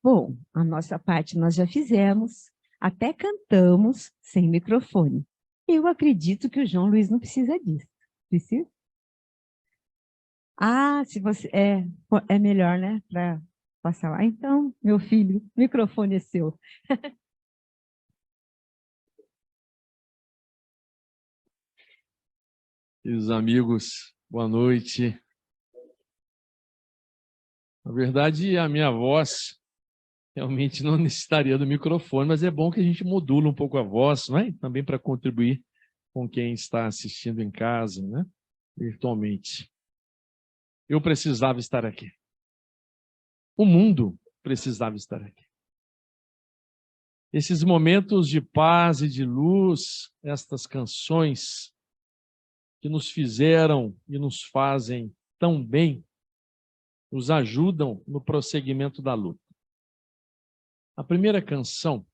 Bom, a nossa parte nós já fizemos, até cantamos sem microfone. Eu acredito que o João Luiz não precisa disso. Precisa? Ah, se você... É melhor, né? Para passar lá. Então, meu filho, o microfone é seu. Queridos amigos, boa noite. Na verdade, a minha voz realmente não necessitaria do microfone, mas é bom que a gente modula um pouco a voz, não é? Também para contribuir com quem está assistindo em casa, né? Virtualmente. Eu precisava estar aqui. O mundo precisava estar aqui. Esses momentos de paz e de luz, estas canções que nos fizeram e nos fazem tão bem, nos ajudam no prosseguimento da luta. A primeira canção,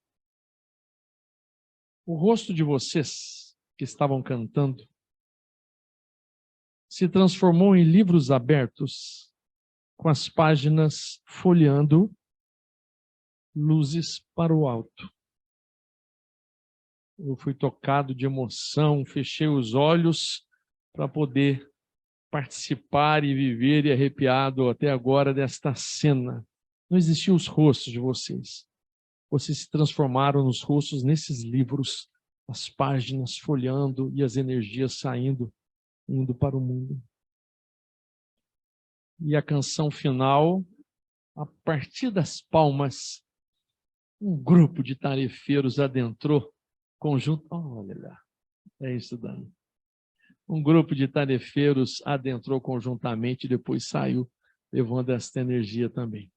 o rosto de vocês que estavam cantando se transformou em livros abertos, com as páginas folheando, luzes para o alto. Eu fui tocado de emoção, fechei os olhos para poder participar e viver e arrepiado até agora desta cena. Não existiam os rostos de vocês. Vocês se transformaram nos rostos nesses livros, as páginas folheando e as energias saindo, indo para o mundo. E a canção final, a partir das palmas, um grupo de tarefeiros adentrou conjunto. Olha lá, é isso, Dani. Um grupo de tarefeiros adentrou conjuntamente e depois saiu, levando esta energia também.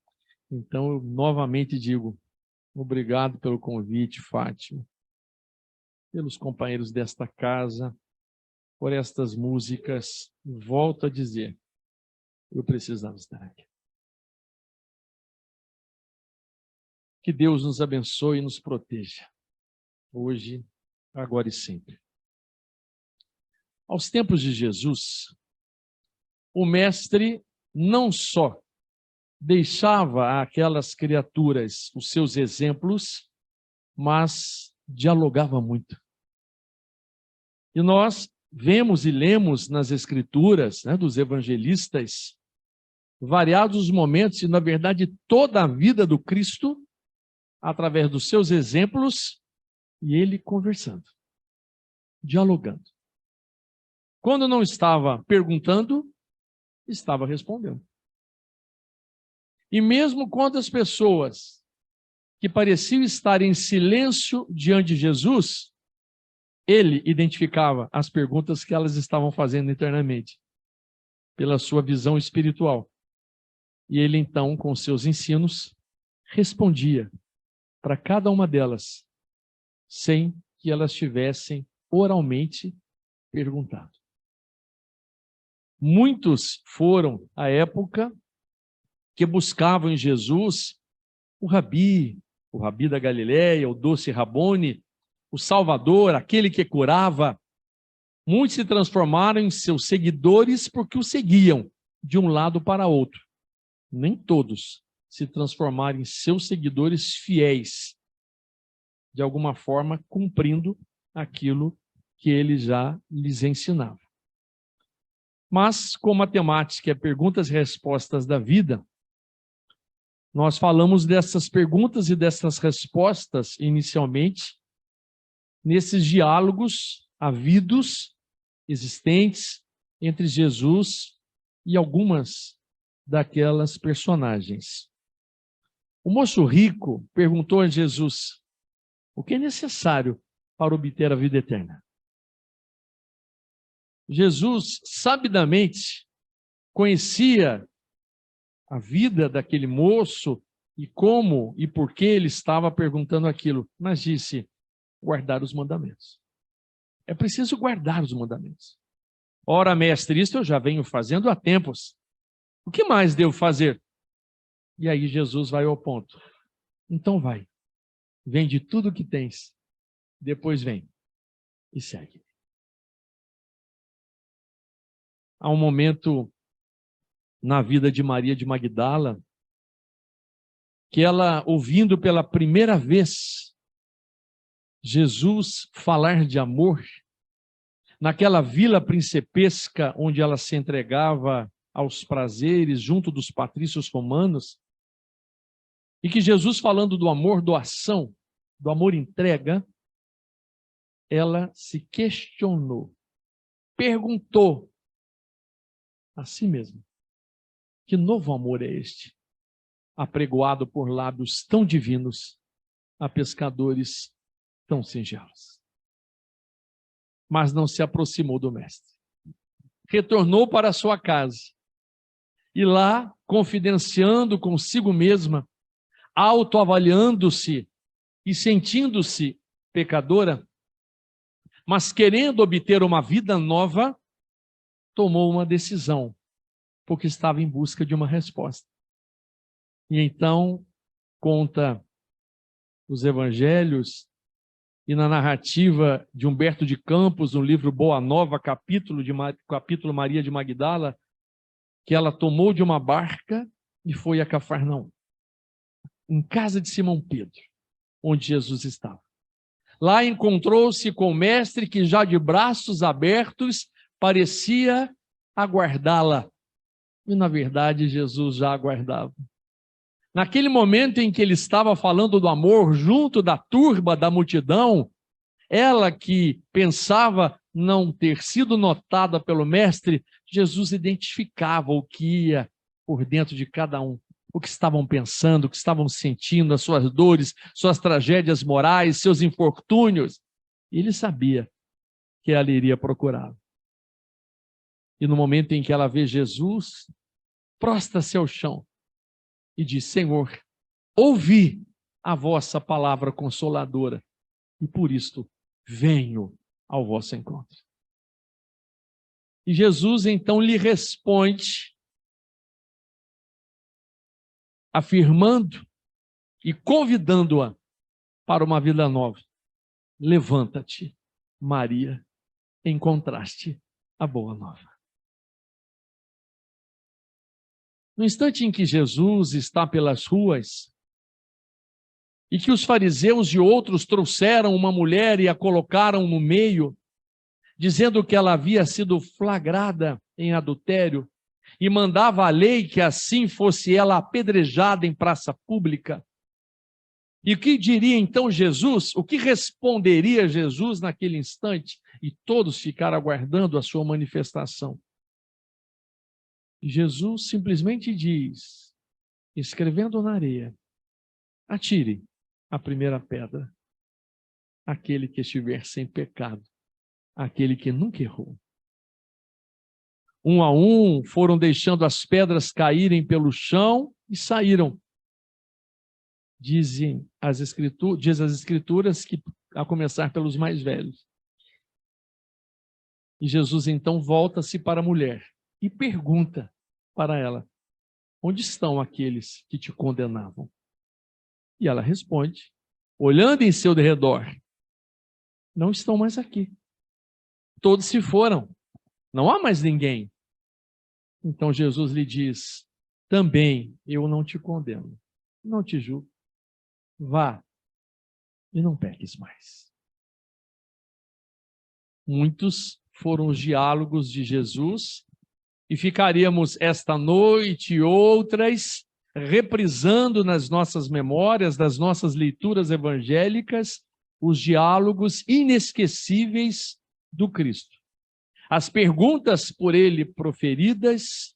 Então, eu novamente digo, obrigado pelo convite, Fátima, pelos companheiros desta casa, por estas músicas. Volto a dizer, eu precisava estar aqui. Que Deus nos abençoe e nos proteja, hoje, agora e sempre. Aos tempos de Jesus, o mestre não só deixava àquelas criaturas os seus exemplos, mas dialogava muito. E nós vemos e lemos nas escrituras, né, dos evangelistas, variados momentos, e na verdade toda a vida do Cristo, através dos seus exemplos, e ele conversando, dialogando. Quando não estava perguntando, estava respondendo. E mesmo quando as pessoas que pareciam estar em silêncio diante de Jesus, ele identificava as perguntas que elas estavam fazendo internamente, pela sua visão espiritual. E ele então, com seus ensinos, respondia para cada uma delas, sem que elas tivessem oralmente perguntado. Muitos foram, à época, que buscavam em Jesus o Rabi da Galileia, o doce Rabone, o Salvador, aquele que curava. Muitos se transformaram em seus seguidores porque o seguiam de um lado para outro. Nem todos se transformaram em seus seguidores fiéis, de alguma forma cumprindo aquilo que ele já lhes ensinava. Mas, como a temática é perguntas e respostas da vida, nós falamos dessas perguntas e dessas respostas inicialmente, nesses diálogos havidos, existentes, entre Jesus e algumas daquelas personagens. O moço rico perguntou a Jesus, o que é necessário para obter a vida eterna? Jesus, sabidamente, conhecia a vida daquele moço e como e por que ele estava perguntando aquilo, mas disse, guardar os mandamentos. É preciso guardar os mandamentos. Ora, mestre, isto eu já venho fazendo há tempos. O que mais devo fazer? E aí Jesus vai ao ponto. Então vai, vende tudo o que tens, depois vem e segue. Há um momento na vida de Maria de Magdala que ela, ouvindo pela primeira vez Jesus falar de amor, naquela vila principesca onde ela se entregava aos prazeres junto dos patrícios romanos, e que Jesus, falando do amor, doação, do amor entrega, ela se questionou, perguntou a si mesma: que novo amor é este, apregoado por lábios tão divinos a pescadores tão singelos? Mas não se aproximou do mestre. Retornou para a sua casa e lá, confidenciando consigo mesma, autoavaliando-se e sentindo-se pecadora, mas querendo obter uma vida nova, tomou uma decisão, porque estava em busca de uma resposta. E então, conta os evangelhos e na narrativa de Humberto de Campos, no livro Boa Nova, capítulo Maria de Magdala, que ela tomou de uma barca e foi a Cafarnaum, em casa de Simão Pedro, onde Jesus estava. Lá encontrou-se com o mestre que já de braços abertos parecia aguardá-la. E na verdade Jesus já aguardava. Naquele momento em que ele estava falando do amor junto da turba, da multidão, ela que pensava não ter sido notada pelo mestre, Jesus identificava o que ia por dentro de cada um, o que estavam pensando, o que estavam sentindo, as suas dores, suas tragédias morais, seus infortúnios. E ele sabia que ela iria procurá-lo. E no momento em que ela vê Jesus, prostra-se ao chão e diz: Senhor, ouvi a vossa palavra consoladora e por isto venho ao vosso encontro. E Jesus então lhe responde, afirmando e convidando-a para uma vida nova. Levanta-te, Maria, encontraste a boa nova. No instante em que Jesus está pelas ruas e que os fariseus e outros trouxeram uma mulher e a colocaram no meio, dizendo que ela havia sido flagrada em adultério e mandava a lei que assim fosse ela apedrejada em praça pública. E o que diria então Jesus? O que responderia Jesus naquele instante? E todos ficaram aguardando a sua manifestação. Jesus simplesmente diz, escrevendo na areia: atire a primeira pedra, aquele que estiver sem pecado, aquele que nunca errou. Um a um foram deixando as pedras caírem pelo chão e saíram. Diz as escrituras que a começar pelos mais velhos. E Jesus então volta-se para a mulher e pergunta para ela: onde estão aqueles que te condenavam? E ela responde, olhando em seu derredor: não estão mais aqui. Todos se foram. Não há mais ninguém. Então Jesus lhe diz: também eu não te condeno, não te julgo. Vá e não peques mais. Muitos foram os diálogos de Jesus e ficaríamos esta noite e outras reprisando nas nossas memórias, das nossas leituras evangélicas, os diálogos inesquecíveis do Cristo. As perguntas por ele proferidas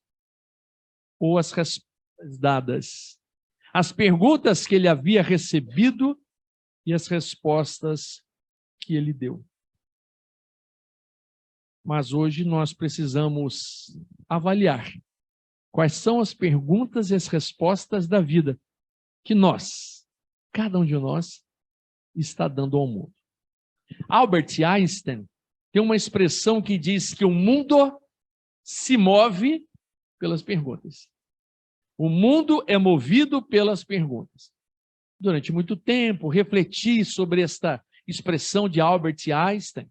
ou as respostas dadas. As perguntas que ele havia recebido e as respostas que ele deu. Mas hoje nós precisamos avaliar quais são as perguntas e as respostas da vida que nós, cada um de nós, está dando ao mundo. Albert Einstein tem uma expressão que diz que o mundo se move pelas perguntas. O mundo é movido pelas perguntas. Durante muito tempo, refleti sobre esta expressão de Albert Einstein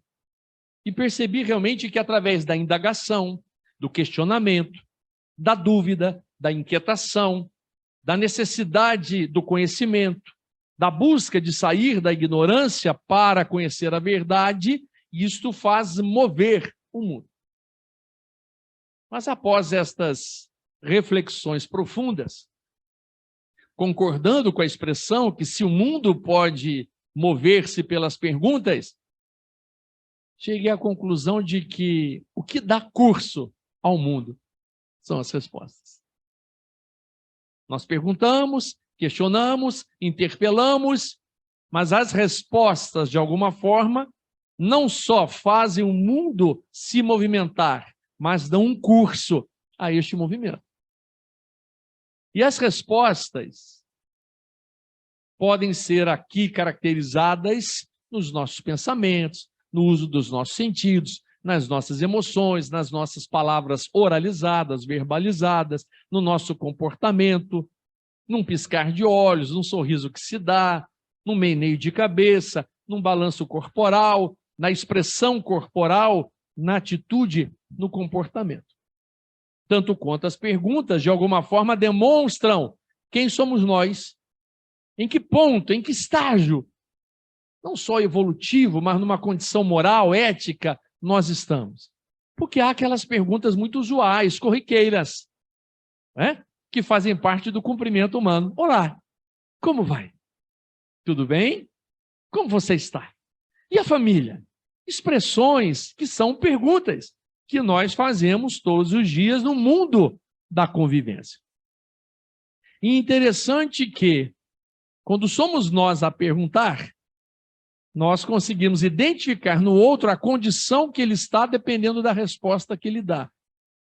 e percebi realmente que através da indagação, do questionamento, da dúvida, da inquietação, da necessidade do conhecimento, da busca de sair da ignorância para conhecer a verdade, isto faz mover o mundo. Mas após estas reflexões profundas, concordando com a expressão que se o mundo pode mover-se pelas perguntas, cheguei à conclusão de que o que dá curso ao mundo são as respostas. Nós perguntamos, questionamos, interpelamos, mas as respostas, de alguma forma, não só fazem o mundo se movimentar, mas dão um curso a este movimento. E as respostas podem ser aqui caracterizadas nos nossos pensamentos, no uso dos nossos sentidos, nas nossas emoções, nas nossas palavras oralizadas, verbalizadas, no nosso comportamento, num piscar de olhos, num sorriso que se dá, num meneio de cabeça, num balanço corporal, na expressão corporal, na atitude, no comportamento. Tanto quanto as perguntas, de alguma forma, demonstram quem somos nós, em que ponto, em que estágio, não só evolutivo, mas numa condição moral, ética, nós estamos. Porque há aquelas perguntas muito usuais, corriqueiras, né? Que fazem parte do cumprimento humano. Olá, como vai? Tudo bem? Como você está? E a família? Expressões que são perguntas que nós fazemos todos os dias no mundo da convivência. E interessante que, quando somos nós a perguntar, nós conseguimos identificar no outro a condição que ele está dependendo da resposta que ele dá.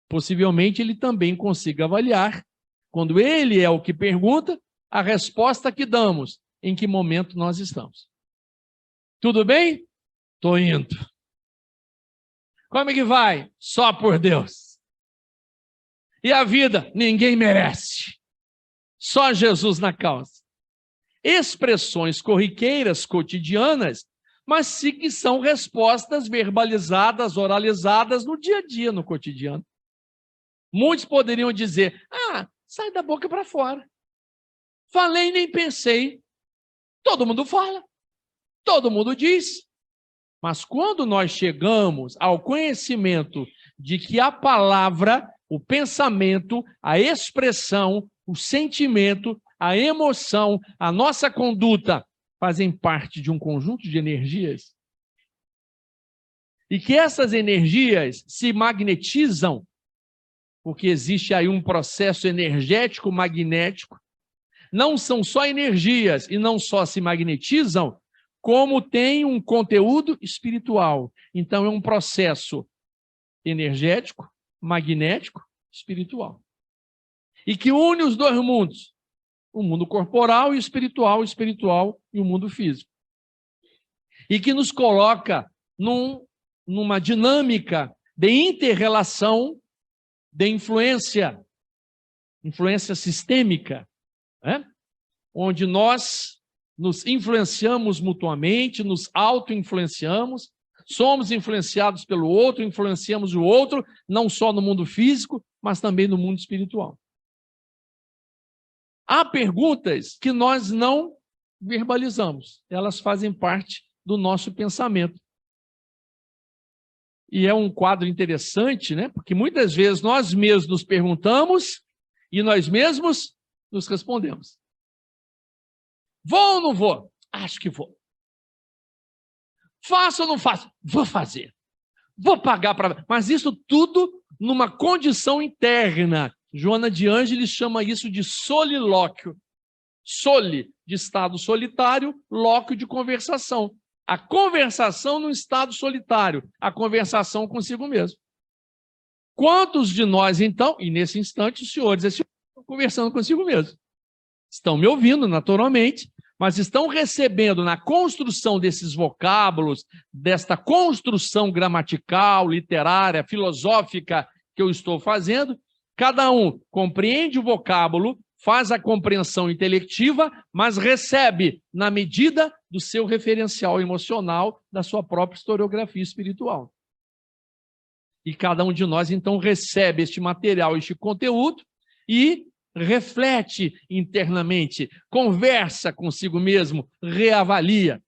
Possivelmente ele também consiga avaliar, quando ele é o que pergunta, a resposta que damos, em que momento nós estamos. Tudo bem? Estou indo. Como é que vai? Só por Deus. E a vida? Ninguém merece. Só Jesus na causa. Expressões corriqueiras, cotidianas, mas sim que são respostas verbalizadas, oralizadas no dia a dia, no cotidiano. Muitos poderiam dizer, sai da boca para fora. Falei nem pensei. Todo mundo fala. Todo mundo diz. Mas quando nós chegamos ao conhecimento de que a palavra, o pensamento, a expressão, o sentimento, a emoção, a nossa conduta fazem parte de um conjunto de energias, e que essas energias se magnetizam, porque existe aí um processo energético magnético, não são só energias e não só se magnetizam, como tem um conteúdo espiritual. Então é um processo energético, magnético, espiritual. E que une os dois mundos, o mundo corporal e o espiritual e o mundo físico. E que nos coloca numa dinâmica de inter-relação, de influência sistêmica, né? Onde nós nos influenciamos mutuamente, nos auto-influenciamos, somos influenciados pelo outro, influenciamos o outro, não só no mundo físico, mas também no mundo espiritual. Há perguntas que nós não verbalizamos, elas fazem parte do nosso pensamento. E é um quadro interessante, né? Porque muitas vezes nós mesmos nos perguntamos e nós mesmos nos respondemos. Vou ou não vou? Acho que vou. Faço ou não faço? Vou fazer. Vou pagar para... Mas isso tudo numa condição interna. Joana de Ângeles chama isso de solilóquio. Soli, de estado solitário, lóquio de conversação. A conversação no estado solitário, a conversação consigo mesmo. Quantos de nós, então, e nesse instante, os senhores estão conversando consigo mesmo? Estão me ouvindo, naturalmente, mas estão recebendo na construção desses vocábulos, desta construção gramatical, literária, filosófica que eu estou fazendo, cada um compreende o vocábulo, faz a compreensão intelectiva, mas recebe na medida do seu referencial emocional, da sua própria historiografia espiritual. E cada um de nós, então, recebe este material, este conteúdo, e reflete internamente, conversa consigo mesmo, reavalia.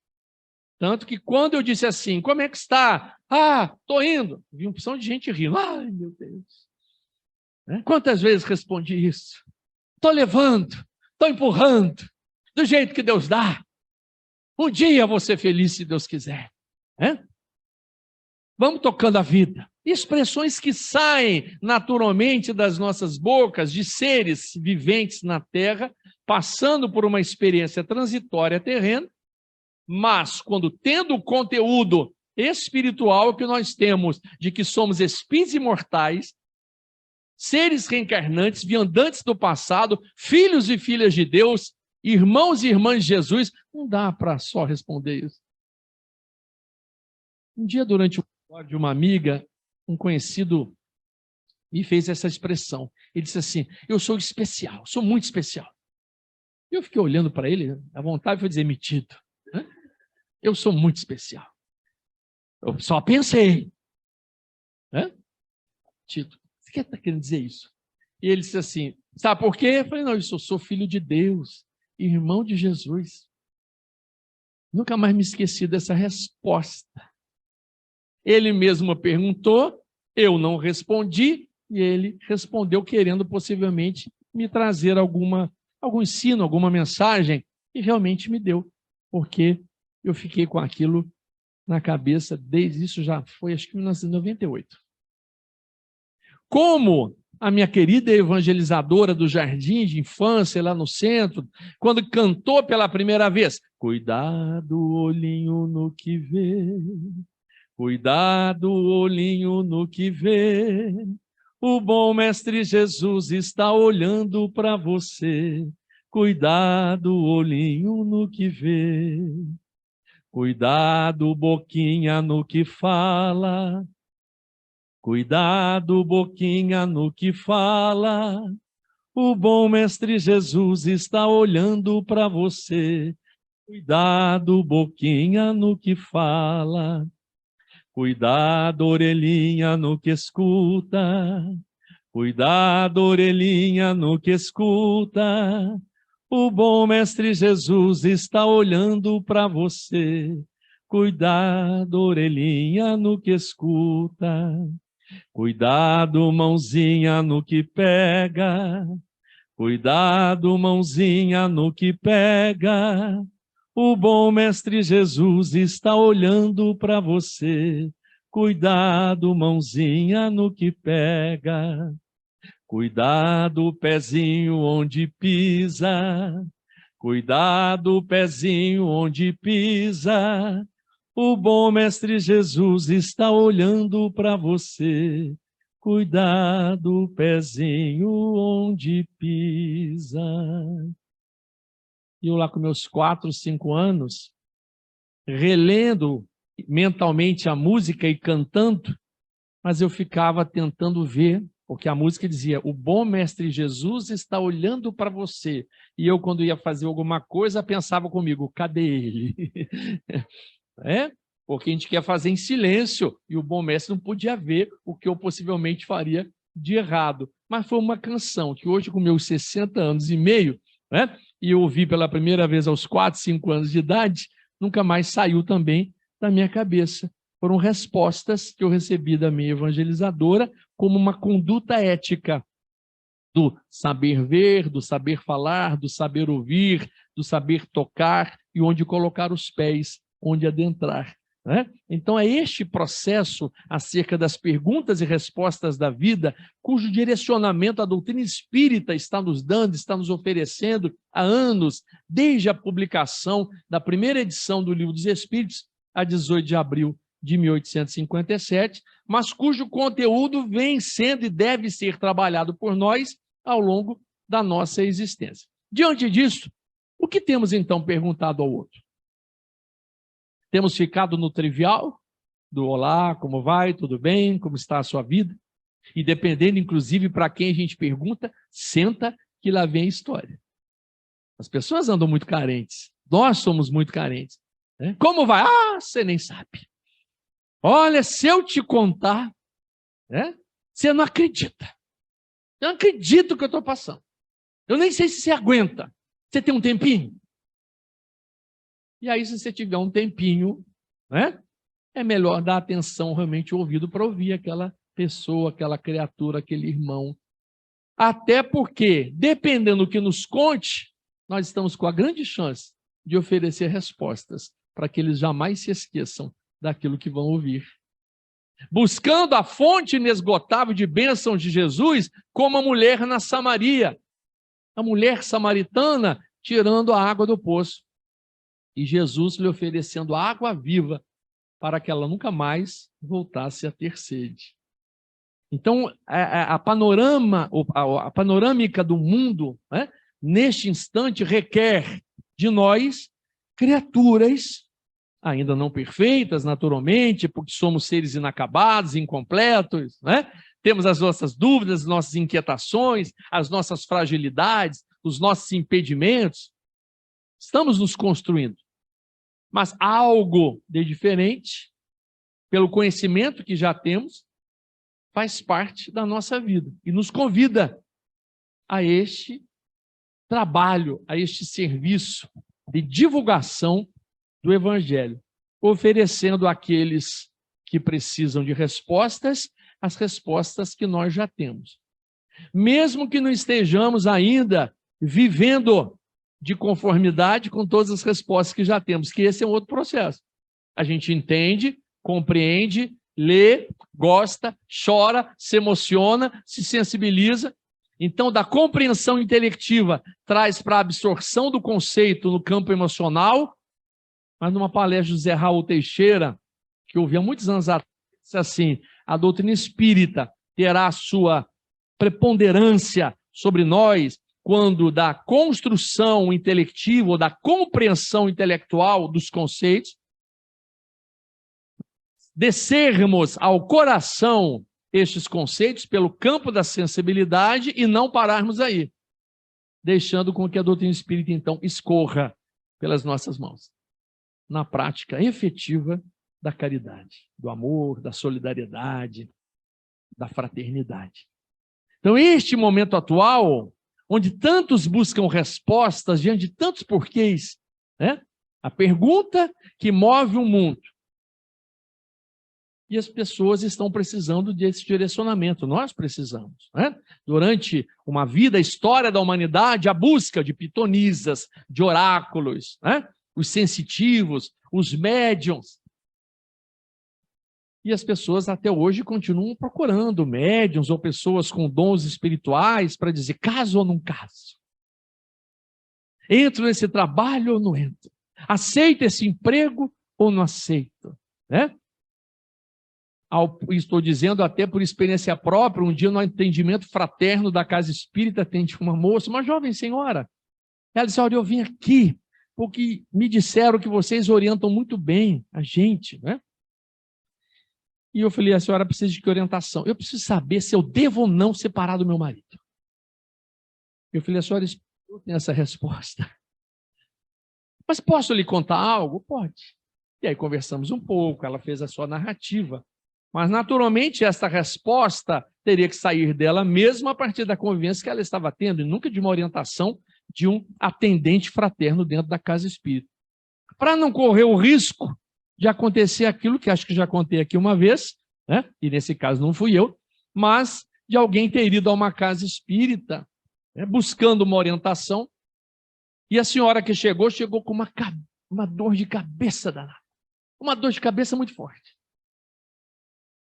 Tanto que quando eu disse assim, como é que está? Ah, estou indo. Vi uma opção de gente rindo. Ai, meu Deus. Quantas vezes respondi isso? Estou levando, estou empurrando, do jeito que Deus dá. Um dia vou ser feliz se Deus quiser. Vamos tocando a vida. Expressões que saem naturalmente das nossas bocas de seres viventes na Terra, passando por uma experiência transitória terrena, mas quando tendo o conteúdo espiritual que nós temos de que somos espíritos imortais, seres reencarnantes, viandantes do passado, filhos e filhas de Deus, irmãos e irmãs de Jesus, não dá para só responder isso. Um dia, durante o velório de uma amiga, um conhecido me fez essa expressão. Ele disse assim, eu sou especial, sou muito especial. Eu fiquei olhando para ele, a vontade foi dizer, metido. Eu sou muito especial. Eu só pensei. Tito, você está querendo dizer isso? E ele disse assim, sabe por quê? Eu falei, não, eu sou filho de Deus, irmão de Jesus. Nunca mais me esqueci dessa resposta. Ele mesmo perguntou, eu não respondi, e ele respondeu querendo possivelmente me trazer algum ensino, alguma mensagem, e realmente me deu, porque eu fiquei com aquilo na cabeça desde isso já foi, acho que em 1998. Como a minha querida evangelizadora do jardim de infância lá no centro, quando cantou pela primeira vez, cuidado, olhinho no que vê, cuidado, olhinho no que vê, o bom mestre Jesus está olhando para você, cuidado, olhinho no que vê. Cuidado, boquinha, no que fala. Cuidado, boquinha, no que fala. O bom mestre Jesus está olhando para você. Cuidado, boquinha, no que fala. Cuidado, orelhinha, no que escuta. Cuidado, orelhinha, no que escuta. O bom mestre Jesus está olhando para você. Cuidado, orelhinha, no que escuta. Cuidado, mãozinha, no que pega. Cuidado, mãozinha, no que pega. O bom mestre Jesus está olhando para você. Cuidado, mãozinha, no que pega. Cuidado, pezinho, onde pisa. Cuidado, pezinho, onde pisa. O bom mestre Jesus está olhando para você. Cuidado, pezinho, onde pisa. E eu lá com meus 4, 5 anos, relendo mentalmente a música e cantando, mas eu ficava tentando ver, porque a música dizia, o bom mestre Jesus está olhando para você. E eu, quando ia fazer alguma coisa, pensava comigo, cadê ele? Porque a gente quer fazer em silêncio, e o bom mestre não podia ver o que eu possivelmente faria de errado. Mas foi uma canção que hoje, com meus 60 anos e meio, e eu ouvi pela primeira vez aos 4, 5 anos de idade, nunca mais saiu também da minha cabeça. Foram respostas que eu recebi da minha evangelizadora como uma conduta ética do saber ver, do saber falar, do saber ouvir, do saber tocar e onde colocar os pés, onde adentrar. Então é este processo acerca das perguntas e respostas da vida, cujo direcionamento a doutrina espírita está nos dando, está nos oferecendo há anos, desde a publicação da primeira edição do Livro dos Espíritos, a 18 de abril de 1857, mas cujo conteúdo vem sendo e deve ser trabalhado por nós ao longo da nossa existência. Diante disso, o que temos então perguntado ao outro? Temos ficado no trivial, do olá, como vai, tudo bem, como está a sua vida? E dependendo, inclusive, para quem a gente pergunta, senta que lá vem a história. As pessoas andam muito carentes, nós somos muito carentes. Como vai? Ah, você nem sabe. Olha, se eu te contar, você não acredita. Eu não acredito que eu estou passando. Eu nem sei se você aguenta. Você tem um tempinho? E aí, se você tiver um tempinho, né, é melhor dar atenção, realmente, o ouvido para ouvir aquela pessoa, aquela criatura, aquele irmão. Até porque, dependendo do que nos conte, nós estamos com a grande chance de oferecer respostas para que eles jamais se esqueçam daquilo que vão ouvir. Buscando a fonte inesgotável de bênção de Jesus, como a mulher na Samaria. A mulher samaritana tirando a água do poço. E Jesus lhe oferecendo água viva para que ela nunca mais voltasse a ter sede. Então, a panorâmica do mundo, né, neste instante, requer de nós criaturas, ainda não perfeitas, naturalmente, porque somos seres inacabados, incompletos, né? Temos as nossas dúvidas, as nossas inquietações, as nossas fragilidades, os nossos impedimentos. Estamos nos construindo. Mas algo de diferente, pelo conhecimento que já temos, faz parte da nossa vida e nos convida a este trabalho, a este serviço de divulgação do Evangelho, oferecendo àqueles que precisam de respostas, as respostas que nós já temos. Mesmo que não estejamos ainda vivendo de conformidade com todas as respostas que já temos, que esse é um outro processo. A gente entende, compreende, lê, gosta, chora, se emociona, se sensibiliza. Então, da compreensão intelectiva, traz para a absorção do conceito no campo emocional, mas numa palestra de Zé Raul Teixeira, que eu ouvi há muitos anos atrás, disse assim: a doutrina espírita terá a sua preponderância sobre nós quando da construção intelectiva ou da compreensão intelectual dos conceitos, descermos ao coração estes conceitos pelo campo da sensibilidade e não pararmos aí, deixando com que a doutrina espírita, então, escorra pelas nossas mãos, na prática efetiva da caridade, do amor, da solidariedade, da fraternidade. Então, este momento atual, onde tantos buscam respostas diante de tantos porquês, né? A pergunta que move o mundo. E as pessoas estão precisando desse direcionamento, nós precisamos, né? Durante uma vida, a história da humanidade, a busca de pitonisas, de oráculos, né? Os sensitivos, os médiuns. E as pessoas até hoje continuam procurando médiuns ou pessoas com dons espirituais para dizer caso ou não caso. Entro nesse trabalho ou não entro? Aceito esse emprego ou não aceito? Né? Estou dizendo até por experiência própria, um dia no atendimento fraterno da casa espírita, atende uma moça, uma jovem senhora. Ela disse: olha, eu vim aqui porque me disseram que vocês orientam muito bem a gente, né? E eu falei: a senhora precisa de que orientação? Eu preciso saber se eu devo ou não separar do meu marido. Eu falei: a senhora tem essa resposta. Mas posso lhe contar algo? Pode. E aí conversamos um pouco, ela fez a sua narrativa. Mas, naturalmente, essa resposta teria que sair dela mesmo a partir da convivência que ela estava tendo, e nunca de uma orientação de um atendente fraterno dentro da casa espírita. Para não correr o risco de acontecer aquilo que acho que já contei aqui uma vez, né? E nesse caso não fui eu, mas de alguém ter ido a uma casa espírita, né, buscando uma orientação, e a senhora que chegou com uma dor de cabeça danada, uma dor de cabeça muito forte.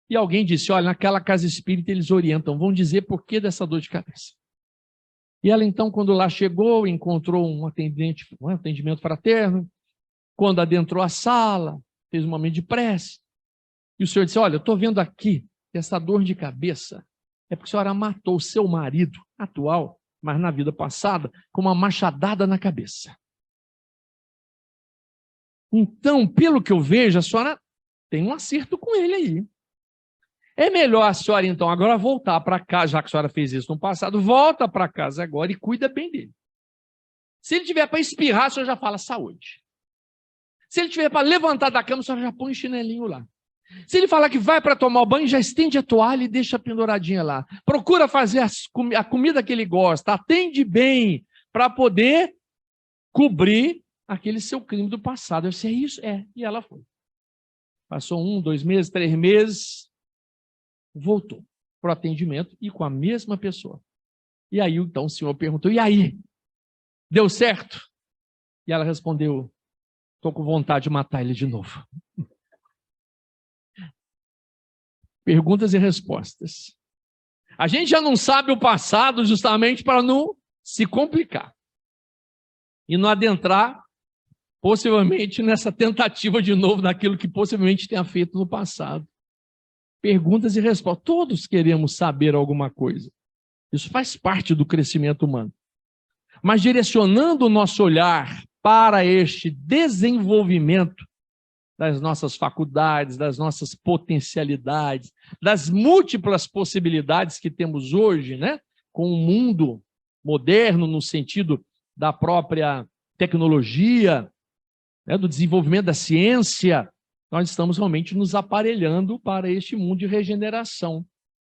E alguém disse: olha, naquela casa espírita eles orientam, vão dizer por que dessa dor de cabeça. E ela então, quando lá chegou, encontrou um atendimento fraterno, quando adentrou a sala, fez um momento de prece, e o senhor disse: olha, eu estou vendo aqui essa dor de cabeça, é porque a senhora matou o seu marido atual, mas na vida passada, com uma machadada na cabeça. Então, pelo que eu vejo, a senhora tem um acerto com ele aí. É melhor a senhora, então, agora voltar para casa, já que a senhora fez isso no passado, volta para casa agora e cuida bem dele. Se ele tiver para espirrar, a senhora já fala saúde. Se ele tiver para levantar da cama, a senhora já põe o chinelinho lá. Se ele falar que vai para tomar o banho, já estende a toalha e deixa penduradinha lá. Procura fazer a comida que ele gosta, atende bem, para poder cobrir aquele seu crime do passado. Eu disse, é isso? É. E ela foi. Passou 1, 2 meses, 3 meses, voltou para o atendimento e com a mesma pessoa. E aí, então, o senhor perguntou, e aí? Deu certo? E ela respondeu, estou com vontade de matar ele de novo. Perguntas e respostas. A gente já não sabe o passado justamente para não se complicar. E não adentrar, possivelmente, nessa tentativa de novo daquilo que possivelmente tenha feito no passado. Perguntas e respostas. Todos queremos saber alguma coisa. Isso faz parte do crescimento humano. Mas direcionando o nosso olhar para este desenvolvimento das nossas faculdades, das nossas potencialidades, das múltiplas possibilidades que temos hoje, né? Com o mundo moderno, no sentido da própria tecnologia, né? Do desenvolvimento da ciência, nós estamos realmente nos aparelhando para este mundo de regeneração.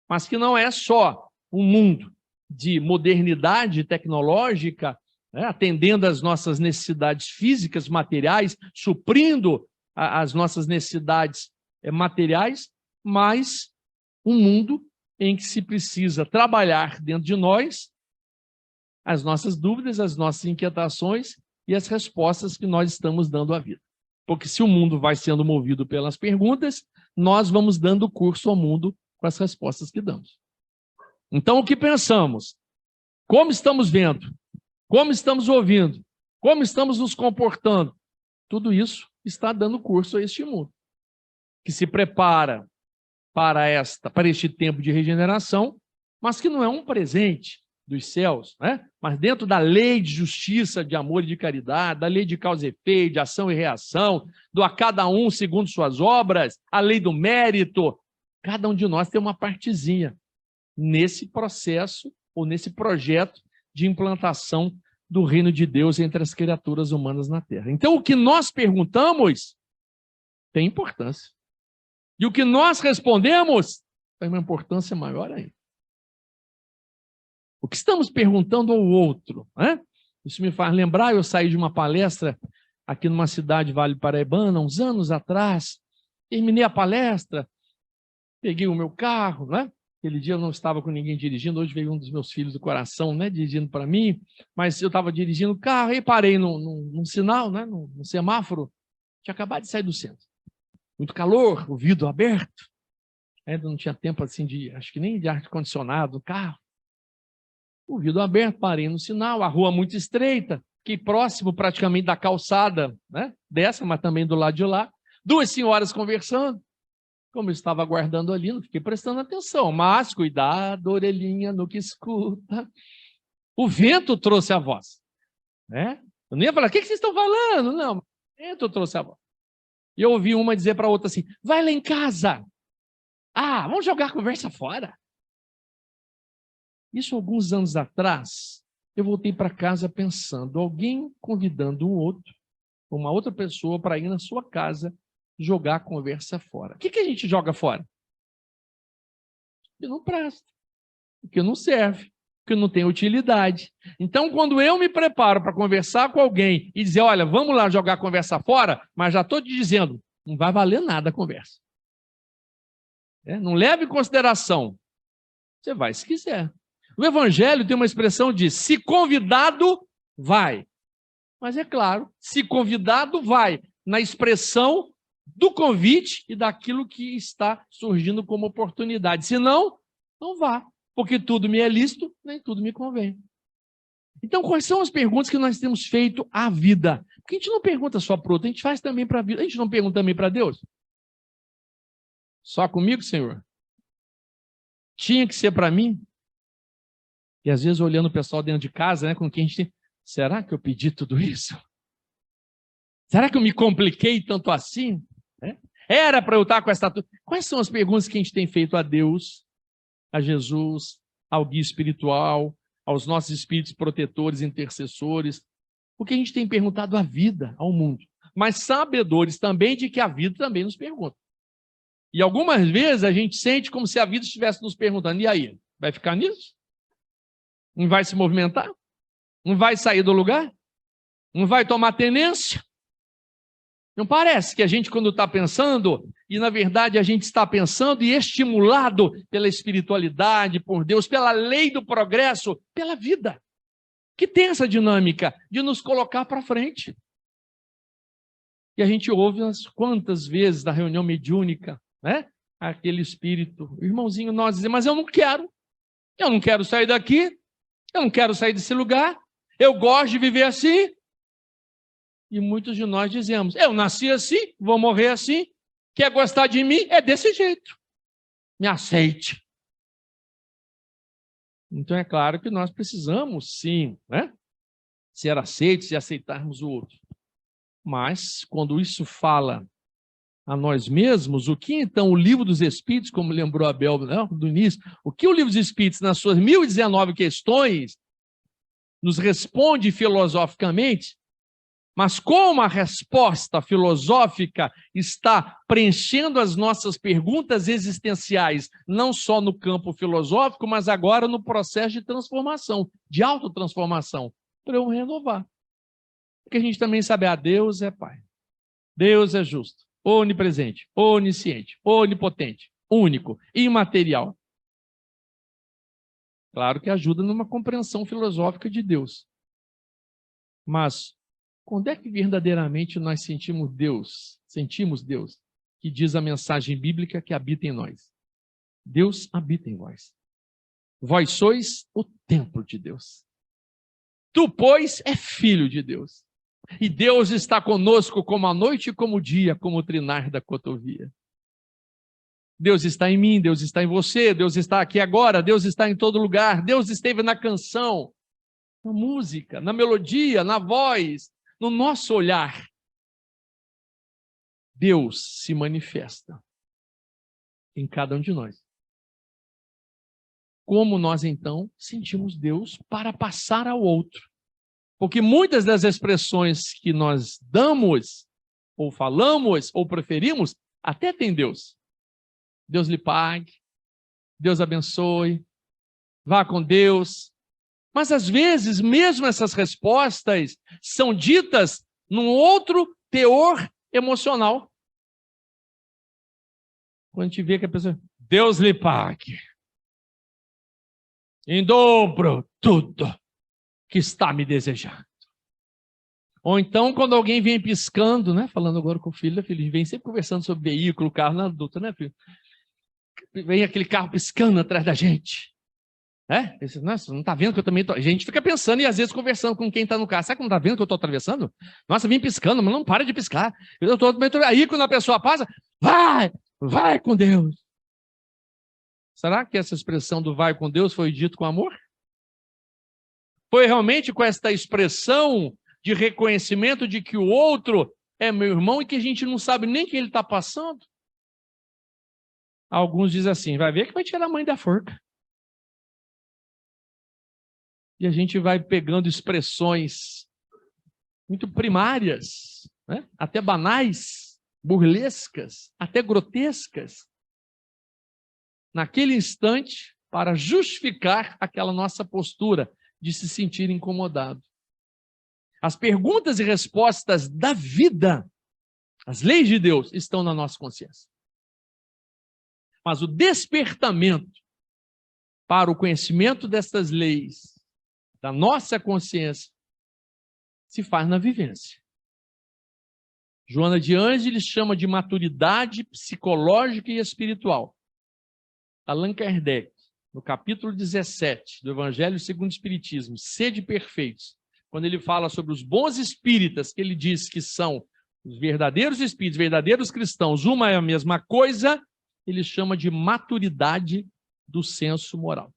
Mas que não é só um mundo de modernidade tecnológica, né? Atendendo às nossas necessidades físicas, materiais, suprindo as nossas necessidades materiais, mas um mundo em que se precisa trabalhar dentro de nós as nossas dúvidas, as nossas inquietações e as respostas que nós estamos dando à vida. Porque se o mundo vai sendo movido pelas perguntas, nós vamos dando curso ao mundo com as respostas que damos. Então, o que pensamos? Como estamos vendo? Como estamos ouvindo? Como estamos nos comportando? Tudo isso está dando curso a este mundo, que se prepara para este tempo de regeneração, mas que não é um presente dos céus, né? Mas dentro da lei de justiça, de amor e de caridade, da lei de causa e efeito, de ação e reação, do a cada um segundo suas obras, a lei do mérito, cada um de nós tem uma partezinha nesse processo ou nesse projeto de implantação do reino de Deus entre as criaturas humanas na Terra. Então, o que nós perguntamos tem importância. E o que nós respondemos tem uma importância maior ainda. O que estamos perguntando ao outro, né? Isso me faz lembrar, eu saí de uma palestra aqui numa cidade Vale Paraibana, uns anos atrás, terminei a palestra, peguei o meu carro, né? Aquele dia eu não estava com ninguém dirigindo, hoje veio um dos meus filhos do coração, né, dirigindo para mim, mas eu estava dirigindo o carro e parei num sinal, né, num semáforo, tinha acabado de sair do centro. Muito calor, o vidro aberto, ainda não tinha tempo assim acho que nem de ar-condicionado no carro. O vidro aberto, parei no sinal, a rua muito estreita, fiquei próximo praticamente da calçada, né, dessa, mas também do lado de lá, 2 senhoras conversando. Como eu estava aguardando ali, não fiquei prestando atenção, mas cuidado, orelhinha no que escuta. O vento trouxe a voz, né? Eu não ia falar, o que vocês estão falando? Não, o vento trouxe a voz. E eu ouvi uma dizer para a outra assim, vai lá em casa. Ah, vamos jogar a conversa fora. Isso alguns anos atrás, eu voltei para casa pensando, alguém convidando uma outra pessoa para ir na sua casa jogar a conversa fora. O que a gente joga fora? Que não presta, que não serve, que não tem utilidade. Então, quando eu me preparo para conversar com alguém e dizer, olha, vamos lá jogar a conversa fora, mas já estou te dizendo, não vai valer nada a conversa. Não leve em consideração. Você vai se quiser. O Evangelho tem uma expressão de se convidado, vai. Mas é claro, se convidado, vai. Na expressão do convite e daquilo que está surgindo como oportunidade. Se não, não vá, porque tudo me é lícito, nem tudo me convém. Então, quais são as perguntas que nós temos feito à vida? Porque a gente não pergunta só para o outro, a gente faz também para a vida. A gente não pergunta também para Deus? Só comigo, Senhor? Tinha que ser para mim? E às vezes olhando o pessoal dentro de casa, né, com quem a gente... Será que eu pedi tudo isso? Será que eu me compliquei tanto assim? Era para eu estar com essa... Quais são as perguntas que a gente tem feito a Deus, a Jesus, ao guia espiritual, aos nossos espíritos protetores, intercessores? O que a gente tem perguntado à vida, ao mundo. Mas sabedores também de que a vida também nos pergunta. E algumas vezes a gente sente como se a vida estivesse nos perguntando, e aí, vai ficar nisso? Não vai se movimentar? Não vai sair do lugar? Não vai tomar tenência? Não parece que a gente, quando está pensando, e na verdade a gente está pensando e estimulado pela espiritualidade, por Deus, pela lei do progresso, pela vida, que tem essa dinâmica de nos colocar para frente. E a gente ouve umas quantas vezes na reunião mediúnica, né? Aquele espírito, o irmãozinho nós dizemos, mas eu não quero sair daqui, eu não quero sair desse lugar, eu gosto de viver assim. E muitos de nós dizemos, eu nasci assim, vou morrer assim, quer gostar de mim, é desse jeito, me aceite. Então é claro que nós precisamos sim, né? Ser aceitos e aceitarmos o outro. Mas quando isso fala a nós mesmos, o que então o Livro dos Espíritos, como lembrou Abel, né, do início, o que o Livro dos Espíritos, nas suas 1019 questões, nos responde filosoficamente, mas como a resposta filosófica está preenchendo as nossas perguntas existenciais, não só no campo filosófico, mas agora no processo de transformação, de autotransformação, para eu renovar. Porque a gente também sabe, Deus é Pai, Deus é justo, onipresente, onisciente, onipotente, único, imaterial. Claro que ajuda numa compreensão filosófica de Deus. Mas quando é que verdadeiramente nós sentimos Deus, que diz a mensagem bíblica que habita em nós? Deus habita em vós. Vós sois o templo de Deus. Tu, pois, é filho de Deus. E Deus está conosco como a noite e como o dia, como o trinar da cotovia. Deus está em mim, Deus está em você, Deus está aqui agora, Deus está em todo lugar, Deus esteve na canção, na música, na melodia, na voz, no nosso olhar. Deus se manifesta em cada um de nós. Como nós, então, sentimos Deus para passar ao outro? Porque muitas das expressões que nós damos, ou falamos, ou preferimos, até tem Deus. Deus lhe pague, Deus abençoe, vá com Deus. Mas, às vezes, mesmo essas respostas são ditas num outro teor emocional. Quando a gente vê que a pessoa, Deus lhe pague, em dobro tudo que está me desejando. Ou então, quando alguém vem piscando, né? Falando agora com o filho, vem sempre conversando sobre veículo, carro, na adulta, né, filho? Vem aquele carro piscando atrás da gente. Nossa, não está vendo que eu também estou... A gente fica pensando e às vezes conversando com quem está no carro. Será que não está vendo que eu estou atravessando? Nossa, vem piscando, mas não para de piscar. Aí quando a pessoa passa, vai com Deus. Será que essa expressão do vai com Deus foi dito com amor? Foi realmente com esta expressão de reconhecimento de que o outro é meu irmão e que a gente não sabe nem o que ele está passando? Alguns dizem assim, vai ver que vai tirar a mãe da forca. E a gente vai pegando expressões muito primárias, né? Até banais, burlescas, até grotescas, naquele instante, para justificar aquela nossa postura de se sentir incomodado. As perguntas e respostas da vida, as leis de Deus, estão na nossa consciência. Mas o despertamento para o conhecimento destas leis, da nossa consciência, se faz na vivência. Joana de Ângeles chama de maturidade psicológica e espiritual. Allan Kardec, no capítulo 17 do Evangelho segundo o Espiritismo, Sede Perfeitos, quando ele fala sobre os bons espíritas, que ele diz que são os verdadeiros espíritos, verdadeiros cristãos, uma é a mesma coisa, ele chama de maturidade do senso moral.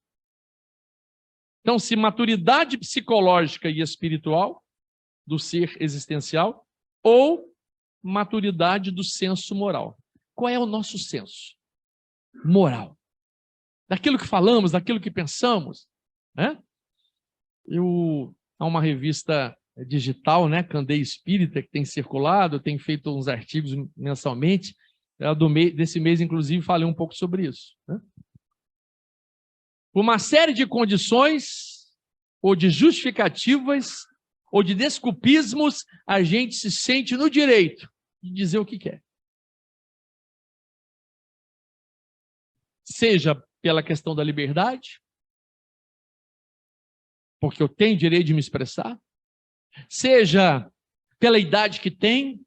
Então, se maturidade psicológica e espiritual do ser existencial ou maturidade do senso moral. Qual é o nosso senso moral? Daquilo que falamos, daquilo que pensamos, né? Há uma revista digital, né, Candeia Espírita, que tem circulado, tem feito uns artigos mensalmente, Desse mês, inclusive, falei um pouco sobre isso, né? Uma série de condições, ou de justificativas, ou de desculpismos, a gente se sente no direito de dizer o que quer. Seja pela questão da liberdade, porque eu tenho direito de me expressar, seja pela idade que tem.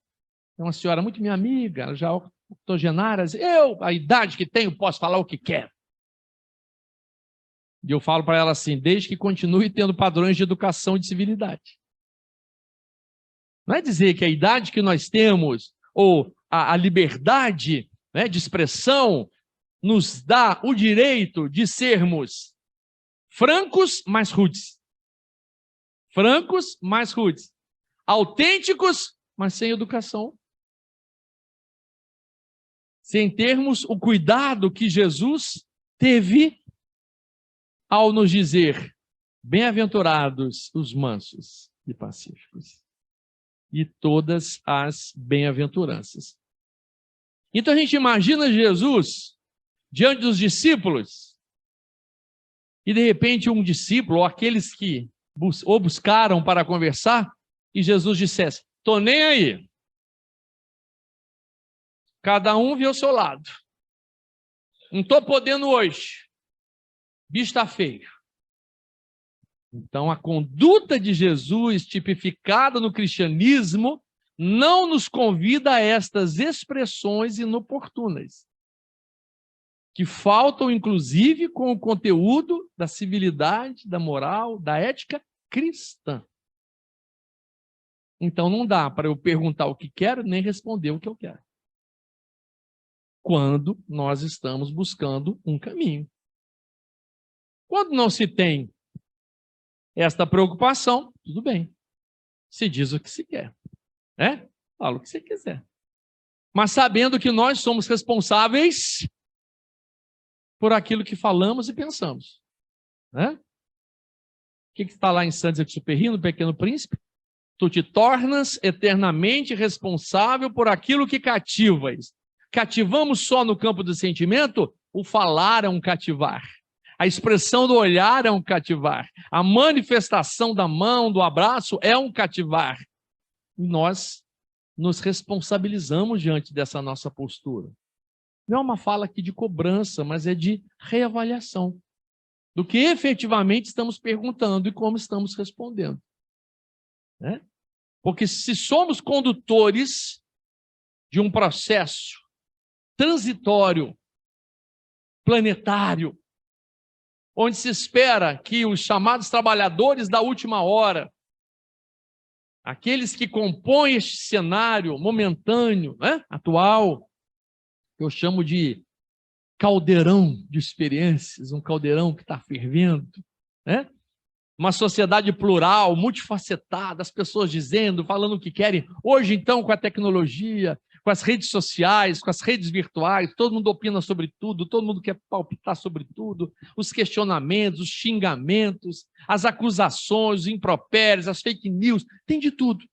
É uma senhora muito minha amiga, já octogenária, a idade que tenho, posso falar o que quero. E eu falo para ela assim, desde que continue tendo padrões de educação e de civilidade. Não é dizer que a idade que nós temos, ou a liberdade, né, de expressão, nos dá o direito de sermos francos, mas rudes. Francos, mas rudes. Autênticos, mas sem educação. Sem termos o cuidado que Jesus teve ao nos dizer: bem-aventurados os mansos e pacíficos, e todas as bem-aventuranças. Então a gente imagina Jesus diante dos discípulos, e de repente um discípulo, ou aqueles que o buscaram para conversar, e Jesus dissesse: estou nem aí. Cada um vê o seu lado. Não estou podendo hoje. Bicho está feio. Então, a conduta de Jesus, tipificada no cristianismo, não nos convida a estas expressões inoportunas, que faltam, inclusive, com o conteúdo da civilidade, da moral, da ética cristã. Então, não dá para eu perguntar o que quero, nem responder o que eu quero, quando nós estamos buscando um caminho. Quando não se tem esta preocupação, tudo bem. Se diz o que se quer, né? Fala o que você quiser. Mas sabendo que nós somos responsáveis por aquilo que falamos e pensamos, né? O que está lá em Saint-Exupéry, no Pequeno Príncipe? Tu te tornas eternamente responsável por aquilo que cativas. Cativamos só no campo do sentimento? O falar é um cativar. A expressão do olhar é um cativar. A manifestação da mão, do abraço é um cativar. E nós nos responsabilizamos diante dessa nossa postura. Não é uma fala aqui de cobrança, mas é de reavaliação do que efetivamente estamos perguntando e como estamos respondendo, né? Porque se somos condutores de um processo transitório, planetário, onde se espera que os chamados trabalhadores da última hora, aqueles que compõem este cenário momentâneo, né, atual, eu chamo de caldeirão de experiências, um caldeirão que está fervendo, né? Uma sociedade plural, multifacetada, as pessoas dizendo, falando o que querem. Hoje, então, com a tecnologia, com as redes sociais, com as redes virtuais, todo mundo opina sobre tudo, todo mundo quer palpitar sobre tudo, os questionamentos, os xingamentos, as acusações, os impropérios, as fake news, tem de tudo.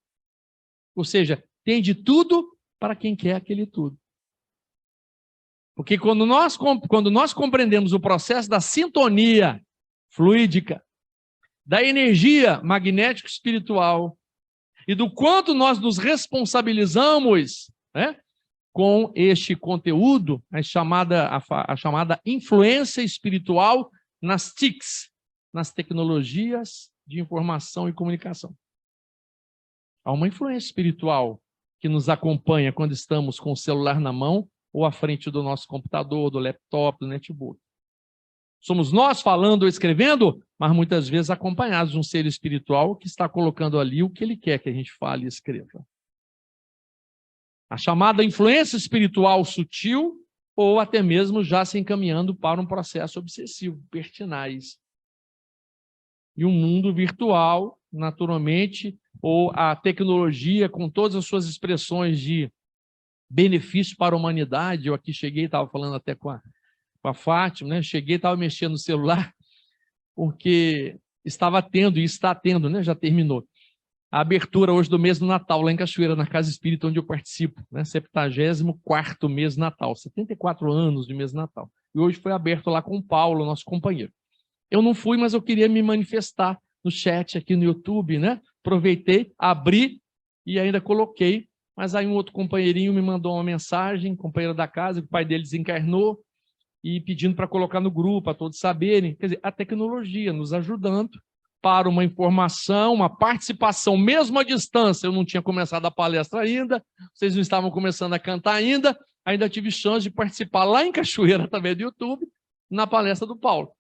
Ou seja, tem de tudo para quem quer aquele tudo. Porque quando nós compreendemos o processo da sintonia fluídica, da energia magnética espiritual e do quanto nós nos responsabilizamos, né, com este conteúdo, a chamada influência espiritual nas TICs, nas tecnologias de informação e comunicação. Há uma influência espiritual que nos acompanha quando estamos com o celular na mão ou à frente do nosso computador, do laptop, do netbook. Somos nós falando ou escrevendo, mas muitas vezes acompanhados de um ser espiritual que está colocando ali o que ele quer que a gente fale e escreva. A chamada influência espiritual sutil, ou até mesmo já se encaminhando para um processo obsessivo, pertinaz. E um mundo virtual, naturalmente, ou a tecnologia com todas as suas expressões de benefício para a humanidade. Eu aqui cheguei, estava falando até com a Fátima, né? Cheguei, estava mexendo no celular, porque estava tendo, e está tendo, né? Já terminou, a abertura hoje do mês do Natal, lá em Cachoeira, na Casa Espírita, onde eu participo, né? 74º mês Natal, 74 anos de mês Natal. E hoje foi aberto lá com o Paulo, nosso companheiro. Eu não fui, mas eu queria me manifestar no chat aqui no YouTube, né? Aproveitei, abri e ainda coloquei, mas aí um outro companheirinho me mandou uma mensagem, companheiro da casa, que o pai dele desencarnou, e pedindo para colocar no grupo, para todos saberem. Quer dizer, a tecnologia nos ajudando para uma informação, uma participação, mesmo à distância. Eu não tinha começado a palestra ainda, vocês não estavam começando a cantar ainda tive chance de participar lá em Cachoeira, através do YouTube, na palestra do Paulo.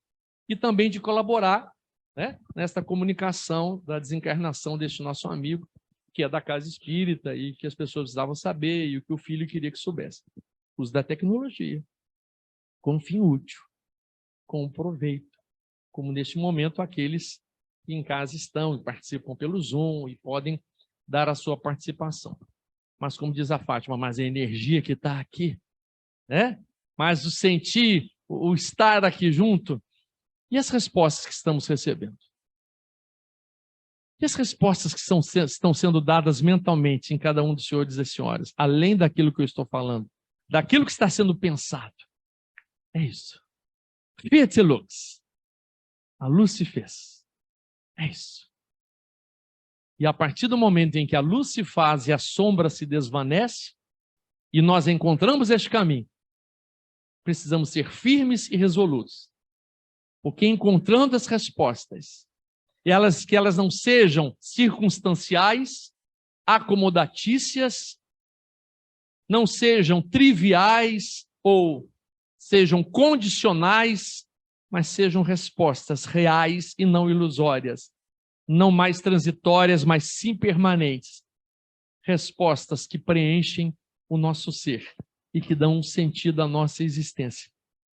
E também de colaborar, né, nesta comunicação da desencarnação deste nosso amigo, que é da Casa Espírita e que as pessoas precisavam saber e o que o filho queria que soubesse. Uso da tecnologia, com fim útil, com proveito, como neste momento aqueles que em casa estão, participam pelo Zoom e podem dar a sua participação. Mas como diz a Fátima, mas a energia que está aqui, né? Mas o sentir, o estar aqui junto, e as respostas que estamos recebendo? E as respostas que estão sendo dadas mentalmente em cada um dos senhores e senhoras, além daquilo que eu estou falando, daquilo que está sendo pensado? É isso. Fiat lux. A luz se fez. É isso. E a partir do momento em que a luz se faz e a sombra se desvanece, e nós encontramos este caminho, precisamos ser firmes e resolutos. Porque encontrando as respostas, que elas não sejam circunstanciais, acomodatícias, não sejam triviais ou sejam condicionais, mas sejam respostas reais e não ilusórias, não mais transitórias, mas sim permanentes. Respostas que preenchem o nosso ser e que dão um sentido à nossa existência.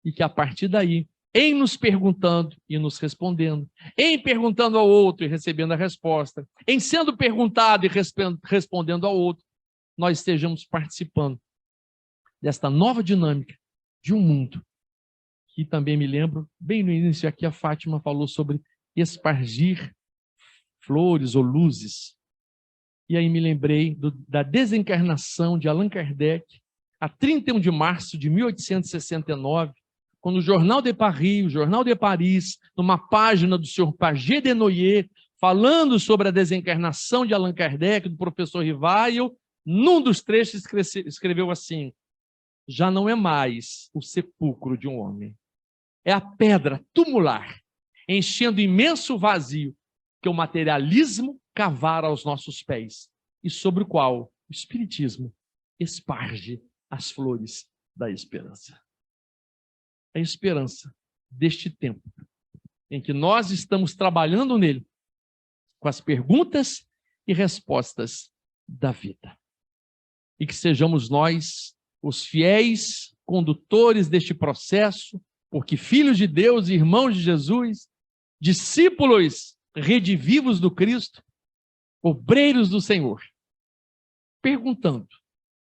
E que a partir daí, em nos perguntando e nos respondendo, em perguntando ao outro e recebendo a resposta, em sendo perguntado e respondendo ao outro, nós estejamos participando desta nova dinâmica de um mundo que também me lembro, bem no início aqui a Fátima falou sobre espargir flores ou luzes. E aí me lembrei da desencarnação de Allan Kardec, a 31 de março de 1869, quando o Jornal de Paris, numa página do senhor Paget de Noyer, falando sobre a desencarnação de Allan Kardec, do professor Rivail, num dos trechos escreveu assim: já não é mais o sepulcro de um homem, é a pedra tumular, enchendo imenso vazio que o materialismo cavara aos nossos pés, e sobre o qual o Espiritismo esparge as flores da esperança. A esperança deste tempo, em que nós estamos trabalhando nele, com as perguntas e respostas da vida. E que sejamos nós os fiéis condutores deste processo, porque filhos de Deus e irmãos de Jesus, discípulos redivivos do Cristo, obreiros do Senhor, perguntando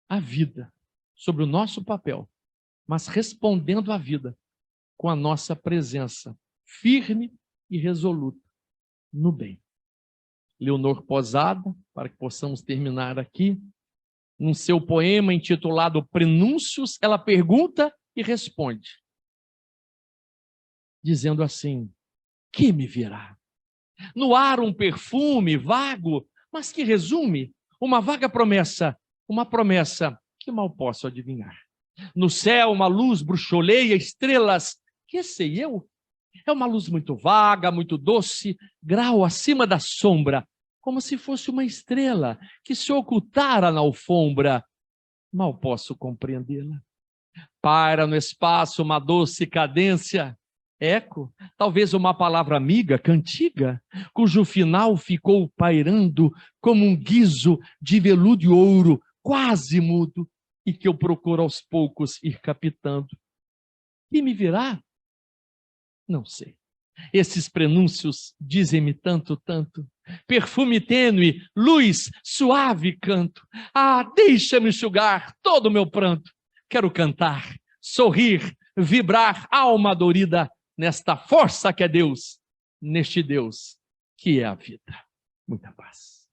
a vida sobre o nosso papel, mas respondendo à vida com a nossa presença firme e resoluta no bem. Leonor Posada, para que possamos terminar aqui, num seu poema intitulado Prenúncios, ela pergunta e responde, dizendo assim: que me virá? No ar um perfume vago, mas que resume uma vaga promessa, uma promessa que mal posso adivinhar. No céu uma luz bruxoleia, estrelas, que sei eu? É uma luz muito vaga, muito doce, grau acima da sombra, como se fosse uma estrela que se ocultara na alfombra. Mal posso compreendê-la. Paira no espaço uma doce cadência, eco, talvez uma palavra amiga, cantiga, cujo final ficou pairando como um guizo de veludo e ouro, quase mudo, e que eu procuro aos poucos ir captando. E me virá? Não sei. Esses prenúncios dizem-me tanto, tanto. Perfume tênue, luz, suave canto. Ah, deixa-me enxugar todo o meu pranto. Quero cantar, sorrir, vibrar, alma dorida, nesta força que é Deus, neste Deus que é a vida. Muita paz.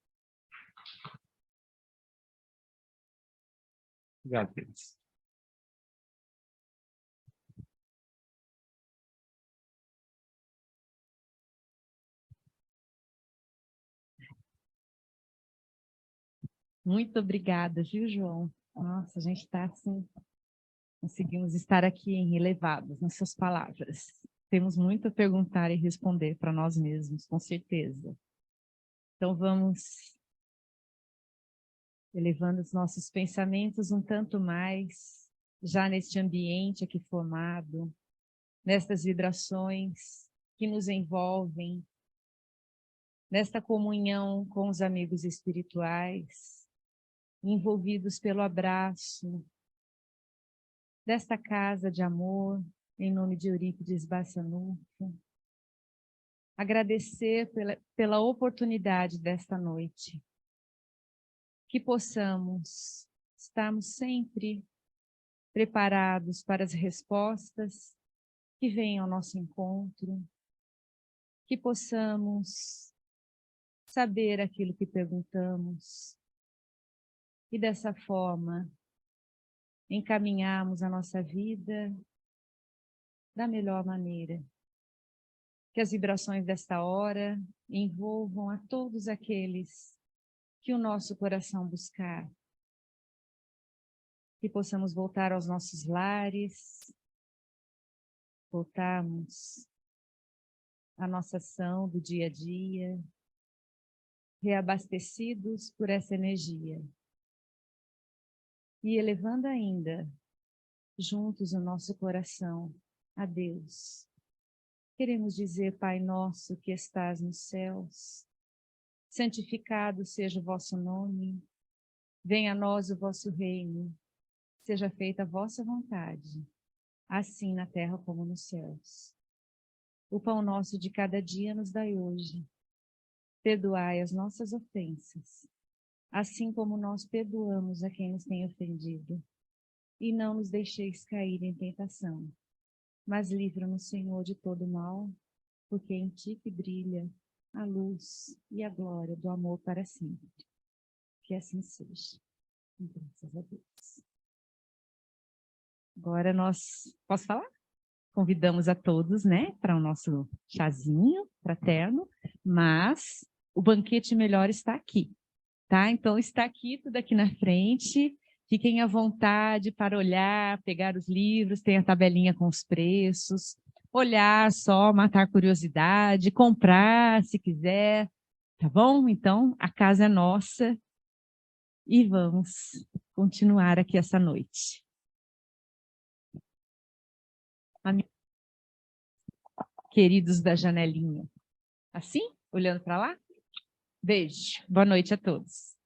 Obrigado, Deus. Muito obrigada, viu, João? Nossa, a gente está assim, conseguimos estar aqui elevados nas suas palavras. Temos muito a perguntar e responder para nós mesmos, com certeza. Então vamos elevando os nossos pensamentos um tanto mais, já neste ambiente aqui formado, nestas vibrações que nos envolvem, nesta comunhão com os amigos espirituais, envolvidos pelo abraço desta casa de amor, em nome de Eurípides Barçanufo. Agradecer pela oportunidade desta noite, que possamos estarmos sempre preparados para as respostas que vêm ao nosso encontro, que possamos saber aquilo que perguntamos e dessa forma encaminharmos a nossa vida da melhor maneira. Que as vibrações desta hora envolvam a todos aqueles que o nosso coração buscar. Que possamos voltar aos nossos lares, voltarmos à nossa ação do dia a dia, reabastecidos por essa energia. E elevando ainda, juntos o nosso coração a Deus. Queremos dizer, Pai nosso que estás nos céus, santificado seja o vosso nome, venha a nós o vosso reino, seja feita a vossa vontade, assim na terra como nos céus. O pão nosso de cada dia nos dai hoje. Perdoai as nossas ofensas, assim como nós perdoamos a quem nos tem ofendido. E não nos deixeis cair em tentação, mas livra-nos, Senhor, de todo mal, porque em ti que brilha a luz e a glória do amor para sempre. Que assim seja. Graças a Deus. Agora nós, posso falar? Convidamos a todos, né, para o nosso chazinho fraterno, mas o banquete melhor está aqui, tá? Então está aqui, tudo aqui na frente. Fiquem à vontade para olhar, pegar os livros, tem a tabelinha com os preços, olhar só, matar curiosidade, comprar se quiser, tá bom? Então, a casa é nossa e vamos continuar aqui essa noite. Queridos da janelinha. Assim? Olhando para lá? Beijo. Boa noite a todos.